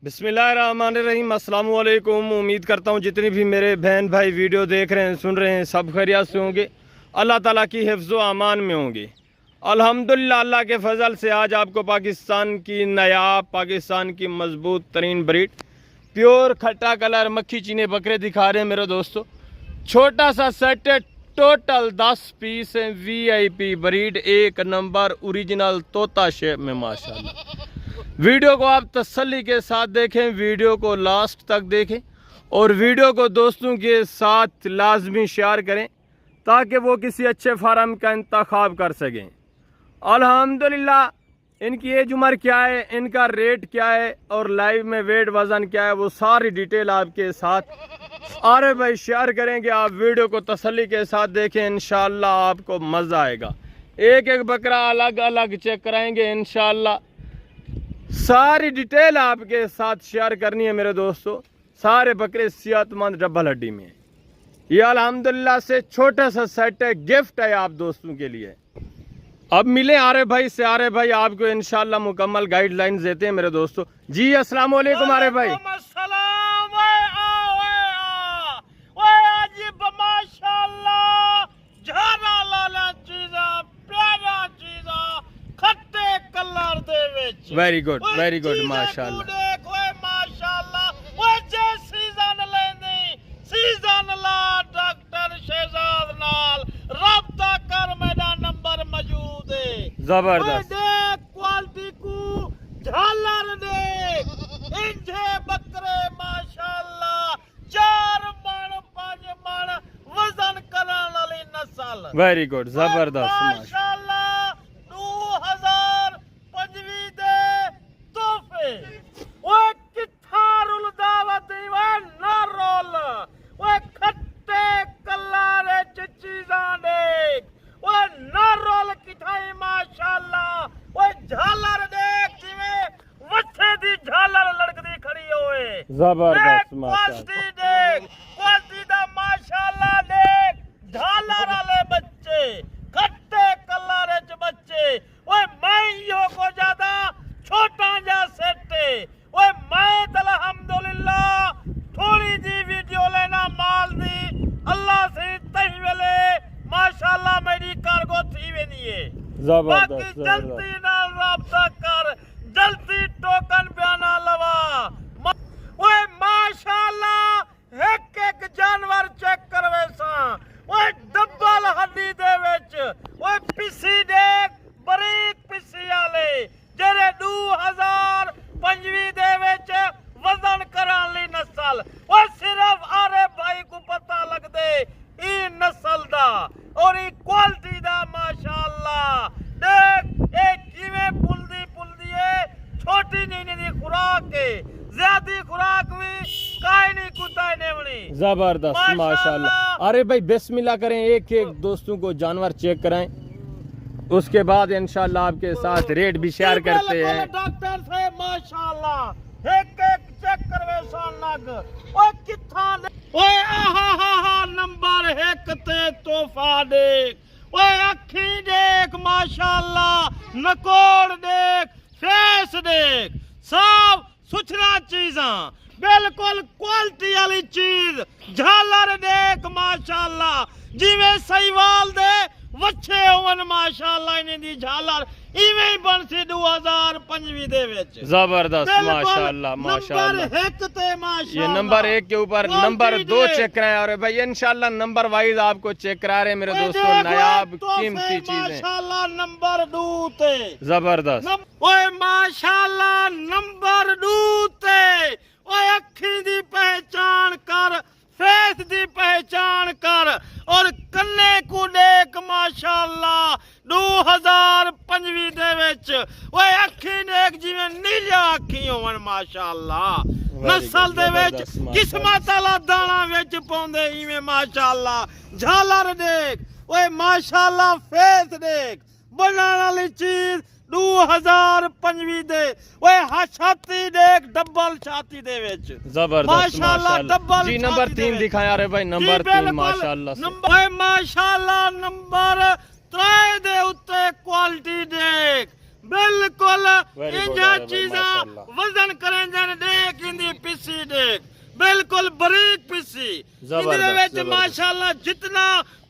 बिस्मिल्लाहिर्रहमानिर्रहीम। अस्सलाम वालेकुम। उम्मीद करता हूँ जितनी भी मेरे बहन भाई वीडियो देख रहे हैं, सुन रहे हैं, सब खैरियत से होंगे, अल्लाह ताला की हिफ्ज़ व अमान में होंगे। अल्हम्दुलिल्लाह, अल्लाह के फजल से आज आपको पाकिस्तान की नायाब, पाकिस्तान की मजबूत तरीन ब्रीड प्योर खट्टा कलर मक्खी चीने बकरे दिखा रहे हैं मेरे दोस्तों। छोटा सा सेट है, टोटल 10 पीस हैं, VIP ब्रीड, एक नंबर ओरिजिनल तोता शेप में माशाल्लाह। वीडियो को आप तसल्ली के साथ देखें, वीडियो को लास्ट तक देखें और वीडियो को दोस्तों के साथ लाजमी शेयर करें ताकि वो किसी अच्छे फार्म का इंतखाब कर सकें। अल्हम्दुलिल्लाह, इनकी एज उम्र क्या है, इनका रेट क्या है और लाइव में वेट वज़न क्या है, वो सारी डिटेल आपके साथ आरे भाई शेयर करेंगे। आप वीडियो को तसल्ली के साथ देखें, इंशाअल्लाह आपको मज़ा आएगा। एक एक बकरा अलग अलग चेक कराएंगे इंशाअल्लाह। सारी डिटेल आपके साथ शेयर करनी है मेरे दोस्तों। सारे बकरे सेहतमंद डबल हड्डी में। ये अल्हम्दुलिल्लाह से छोटा सा सेट है, गिफ्ट है आप दोस्तों के लिए। अब मिले आरे भाई से। आरे भाई आपको इंशाल्लाह मुकम्मल गाइडलाइंस देते हैं मेरे दोस्तों। जी अस्सलाम वालेकुम आरे भाई। वेरी गुड माशाल्लाह। सीजन ला डॉक्टर शहजाद नाल राब्ता कर, मेरा नंबर मौजूद है। जबरदस्त देख क्वालिटी को झालर देख, इंजे बकरे माशाल्लाह 4 मन 5 मन वजन करने वाली नस्ल। वेरी गुड जबरदस्त माशाल्लाह। 2025 दे तोहफे वो किथा रुल दावत वे ना रोल वो खट्टे कल्लारे चीज़ां देख वो ना रोल किथाई माशाल्लाह। वो झालर देख जिवें वच्छे दी झालर लड़कदी खड़ी होए। जबरदस्त माशाल्लाह। देख क्वालिटी दा माशाल्लाह देख, झालर वाले बच्चे, खट्टे कल्लारे च बच्चे। वो मैं को ज्यादा छोटा जा सेटे वो मैं अल्हम्दुलिल्लाह थोड़ी जी वीडियो लेना माल दी अल्लाह से तही वेले माशाल्लाह मेरी कार्गो थी वेनी है। बाकी जल्दी नाल राब्ता कर, जल्दी टोकन बयाना लवा। वो माशाल्लाह एक एक जानवर चेक करवे सा। वो डबल हड्डी दे विच वो पिसी देख, बरीक पिसी वाले जेरे 2025 दे विच वजन कराने ली नस्ल। वो सिर्फ आरे भाई को पता लग दे ई नस्ल दा और ई क्वालिटी दा माशाल्लाह। देख एक किवें पुलदी है, छोटी नीनी दी खुराक है, ज्यादा खुराक भी काई नहीं कुताई नेवनी। जबरदस्त माशाल्लाह। अरे भाई बिस्मिल्लाह करें, एक एक दोस्तों को जानवर चेक कराएं, उसके बाद इंशाल्लाह आपके साथ रेट भी शेयर करते हैं। डॉक्टर से माशाल्लाह एक एक चेक करवे सन लग ओए किथा ओए आहा नंबर एक ते तोहफा देख, ओए अखी देख माशाल्लाह, नकोड़ देख, फेस देख, सब सुथरा चीज़ां, बिल्कुल क्वालिटी वाली चीज। झालर देख माशाल्लाह, जिवें सहीवाल दे वच्छे होवन माशाल्लाह, इन्हें दी झालर इवें ही बन सी 2025 दे विच। जबरदस्त माशाल्लाह माशाल्लाह। नंबर 1 ते माशाल्लाह। ये नंबर 1 के ऊपर नंबर 2 चेक कराएं। और भाई इंशाल्लाह नंबर वाइज आपको चेक करा रहे हैं मेरे दोस्तों, नायाब कीमती चीजें माशाल्लाह। नंबर 2 ते जबरदस्त ओए माशाल्लाह नंबर 2 ते ओए अखी दी पहचान कर, फेस दी पहचान कर और कन्ने को देख माशाल्लाह। 2025 दे विच ओए अखी देख जिवें नीला अखी होवन माशाल्लाह। नस्ल दे विच किस्मत वाला दाना विच पाउंदे इवें माशाल्लाह। झालर देख ओए माशाल्लाह, फेस देख, बनाने वाली चीज 2025 दे ओए छाती देख, डबल छाती दे विच जबरदस्त माशाल्लाह। डबल जी नंबर 3 दिखाएं। अरे भाई नंबर 3 माशाल्लाह ओए माशाल्लाह। नंबर 3 दे उत्ते क्वालिटी देख, बिल्कुल इंजा चीज़ां वजन करें देख ਬਿਲਕੁਲ ਬਰੀਕ ਪਿੱਸੀ ਇਹਦੇ ਵਿੱਚ ਮਾਸ਼ਾਅੱਲਾ ਜਿੰਨਾ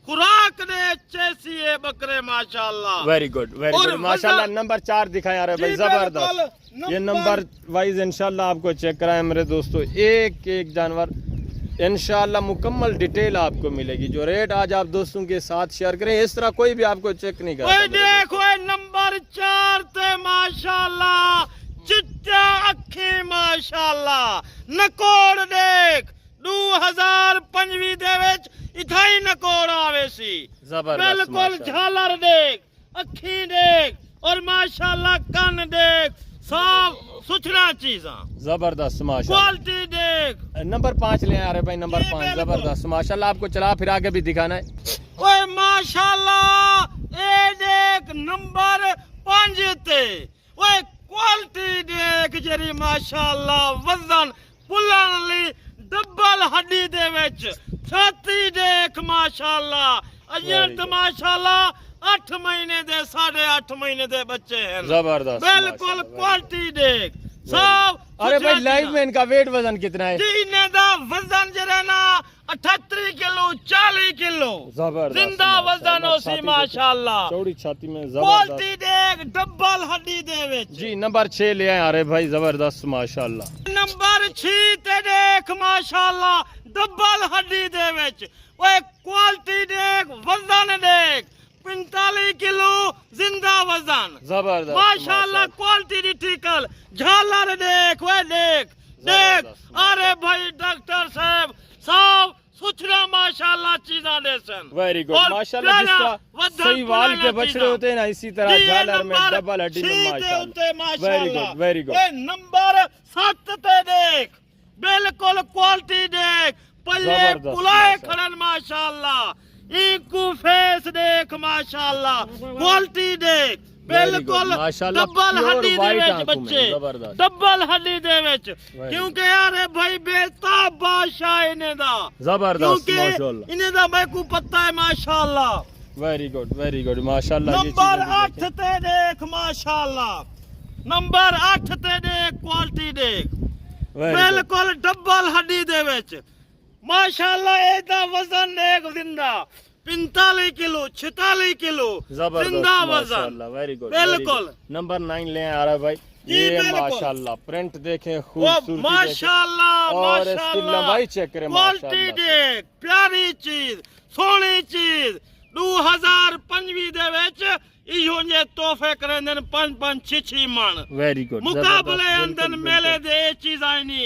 खुराक ने अच्छे सी है बकरे माशाल्लाह। वेरी गुड माशाल्लाह। नंबर 4 दिखाएं यार भाई, जबरदस्त। ये नंबर वाइज इंशाल्लाह आपको चेक कराएं मेरे दोस्तों, एक एक जानवर इंशाल्लाह मुकम्मल डिटेल आपको मिलेगी। जो रेट आज आप दोस्तों के साथ शेयर करें, इस तरह कोई भी आपको चेक नहीं करता। देखो नंबर 4 ते माशाल्लाह चिट्टा अखी माशाल्लाह नकोड़ देख 2025 ਦੇ ਵਿੱਚ ਇਥਾਈ ਨਕੋੜ ਆਵੇ ਸੀ ਬਿਲਕੁਲ ਝਾਲਰ ਦੇਖ ਅੱਖੀ ਦੇਖ और माशाल्लाह कान देख साफ सुथरा चीज़ा जबरदस्त माशाल्लाह क्वालिटी देख। नंबर 5 ले आ रहे भाई, नंबर 5 जबरदस्त माशाल्लाह। आपको चला फिर आगे भी दिखाना है। ओए माशाल्लाह ए देख नंबर 5 ते ओए क्वालिटी देख जरी माशाल्लाह वजन पुलन ली डबल हड्डी दे विच छाती देख माशाल्लाह अजर तो माशाल्लाह 8 महीने दे 8.5 महीने दे बच्चे हैं जबरदस्त बिल्कुल क्वालिटी देख सब। अरे भाई लाइव में इनका वेट वजन कितना है? इन्हें दा वजन जरा ना 78 किलो 40 किलो जबरदस्त जिंदा वजन होसी माशाल्लाह। चौड़ी छाती में क्वालिटी देख डबल हड्डी दे विच जी। नंबर 6 ले आए अरे भाई जबरदस्त माशाल्लाह। नंबर 6 ते देख माशाल्लाह डबल हड्डी दे विच ओए क्वालिटी देख वजन देख 45 किलो जिंदा वजन जबरदस्त माशाल्लाह। क्वालिटी टिकल झालर देख वे देख देख। अरे भाई डॉक्टर साहब साफ सुथरा माशाल्लाह चीज़ा देसन। वेरी गुड माशाल्लाह। जिस तरह सही वाल के बछड़े होते हैं ना, इसी तरह झालर में डबल हड्डी में माशाल्लाह। वेरी गुड नंबर 7 ते देख बिल्कुल क्वालिटी देख पल्ले पुलाए खड़न माशाल्लाह। इनको फेस देख माशाल्लाह क्वालिटी देख बिल्कुल डबल हड्डी दे विच बच्चे डबल हड्डी दे विच क्योंकि यार भाई बेताब बादशाह इन्हें दा जबरदस्त माशाल्लाह। इन्हें दा मैं को पता है माशाल्लाह। वेरी गुड माशाल्लाह। नंबर 8 ते देख माशाल्लाह नंबर 8 ते देख क्वालिटी देख बिल्कुल डबल हड्डी दे विच माशाल्लाह। एदा वजन देख जिंदा 45 किलो 46 किलो जिंदा वजन वेरी गुड बिल्कुल। नंबर 9 ले आ रहा भाई, ये माशाल्लाह प्रिंट देखें खूबसूरती माशाल्लाह और इसकी लंबाई चेक करें क्वालिटी देख प्यारी चीज सोहनी चीज 2025 दे विच इहो जे तोहफे करेंदे 5-5 6-6 मन। वेरी गुड मुकाबले अंदर मेले दे चीज आईनी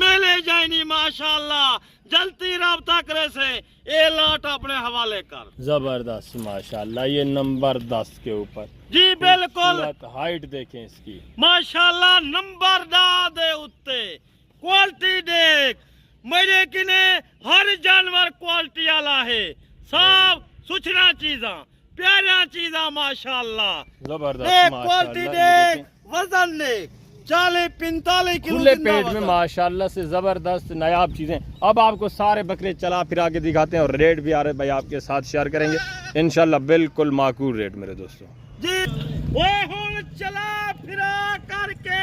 मेले जाइनी माशाल्लाह। जल्दी राब्ता करे से ए लाट अपने हवाले कर। जबरदस्त माशाल्लाह। ये नंबर 10 के ऊपर जी बिल्कुल हाइट देखें इसकी माशाल्लाह। नंबर दा दे उत्ते क्वालिटी देख मेरे किने हर जानवर क्वालिटी वाला है साफ सुथरा चीज़ा प्यारा चीज़ा माशाल्लाह। जबरदस्त क्वालिटी देख वजन देख 40-45 किलो खुले पेट में माशाल्लाह से जबरदस्त नायाब चीजें। अब आपको सारे बकरे चला फिरा के दिखाते हैं और रेट भी आ रहे भाई आपके साथ शेयर करेंगे इंशाल्लाह बिल्कुल माकूल रेट मेरे दोस्तों जी। वो हुन चला फिरा करके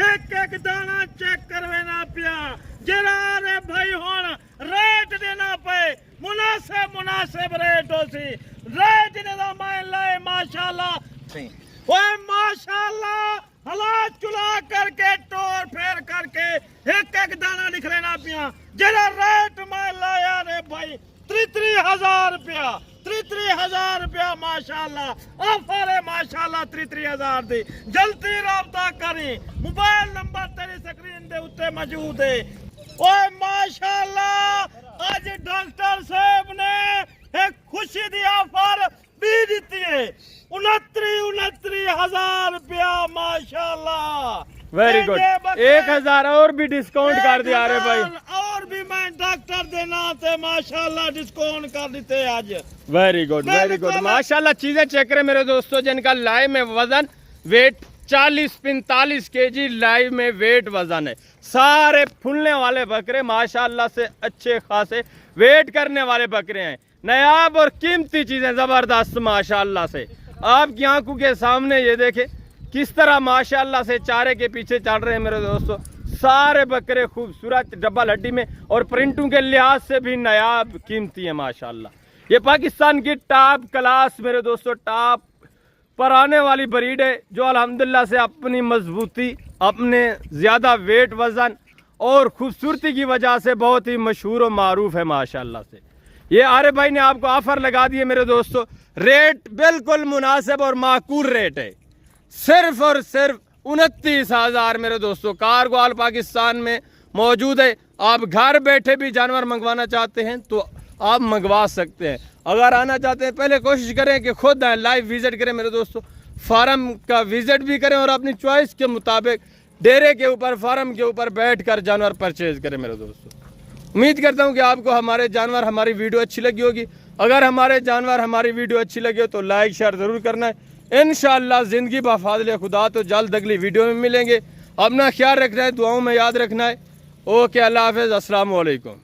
एक एक दाना चेक करवेना पिया जरा रे भाई हुन रेट देना पे मुनासिब रेट होसी रेट देना मैं लाए माशाल्लाह। ओए माशाल्लाह हालात चुला करके टोर फेर करके एक एक दाना लिख लेना पिया जरा रेट मैं लाया रे भाई 33,000 रुपया 33,000 रुपया माशाल्लाह ऑफर है माशाल्लाह 33,000 दी। जल्दी राब्ता करी मोबाइल नंबर तेरी स्क्रीन दे उत्ते मौजूद है। ओए माशाल्लाह आज डॉक्टर साहब ने एक खुशी दी ऑफर भी दी है 29,000 रुपया माशाल्लाह। वेरी गुड 1,000 और भी डिस्काउंट कर दिया रे भाई और भी मैं डॉक्टर देना थे माशाल्लाह डिस्काउंट कर देते आज। वेरी गुड माशाल्लाह। चीजें चेक करें मेरे दोस्तों जिनका लाइव में वजन वेट 40-45 केजी लाइव में वेट वजन है। सारे फूलने वाले बकरे माशाल्लाह से अच्छे खासे वेट करने वाले बकरे हैं। नायाब और कीमती चीजें जबरदस्त माशाल्लाह से आपकी आंखों के सामने ये देखें किस तरह माशाल्लाह से चारे के पीछे चल रहे हैं मेरे दोस्तों। सारे बकरे खूबसूरत डबल हड्डी में और प्रिंटों के लिहाज से भी नायाब कीमती है माशाल्लाह। ये पाकिस्तान की टॉप क्लास मेरे दोस्तों टॉप पर आने वाली ब्रीड है, जो अल्हम्दुलिल्लाह से अपनी मजबूती, अपने ज़्यादा वेट वज़न और खूबसूरती की वजह से बहुत ही मशहूर और मारूफ है माशाल्लाह से। ये आरिफ भाई ने आपको ऑफ़र लगा दिए मेरे दोस्तों, रेट बिल्कुल मुनासिब और माकूल रेट है, सिर्फ और सिर्फ 29,000 मेरे दोस्तों। कार्गो ऑल पाकिस्तान में मौजूद है। आप घर बैठे भी जानवर मंगवाना चाहते हैं तो आप मंगवा सकते हैं। अगर आना चाहते हैं पहले कोशिश करें कि खुद आएँ, लाइव विज़िट करें मेरे दोस्तों, फार्म का विज़िट भी करें और अपनी चॉइस के मुताबिक डेरे के ऊपर, फार्म के ऊपर बैठ कर जानवर परचेज़ करें मेरे दोस्तों। उम्मीद करता हूँ कि आपको हमारे जानवर, हमारी वीडियो अच्छी लगी होगी। अगर हमारे जानवर, हमारी वीडियो अच्छी लगे तो लाइक शेयर ज़रूर करना है। इंशाअल्लाह ज़िंदगी बफ़ाज़िल खुदा तो जल्द अगली वीडियो में मिलेंगे। अपना ख्याल रखना है, दुआओं में याद रखना है। ओके, अल्लाह हाफ़िज़, अस्सलाम वालेकुम।